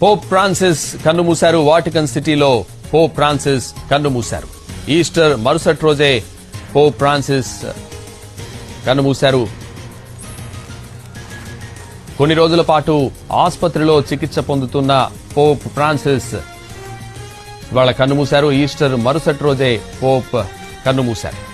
Pope Francis కన్నుమూశారు. Vatican సిటీలో Pope Francis కన్నుమూశారు. ఈస్టర్ మరుసటి రోజే పోప్ ఫ్రాన్సిస్ కన్నుమూశారు. కొన్ని రోజుల పాటు ఆసుపత్రిలో చికిత్స పొందుతున్న పోప్ ఫ్రాన్సిస్ ఇవాళ కన్నుమూశారు. ఈస్టర్ మరుసటి రోజే పోప్ కన్నుమూశారు.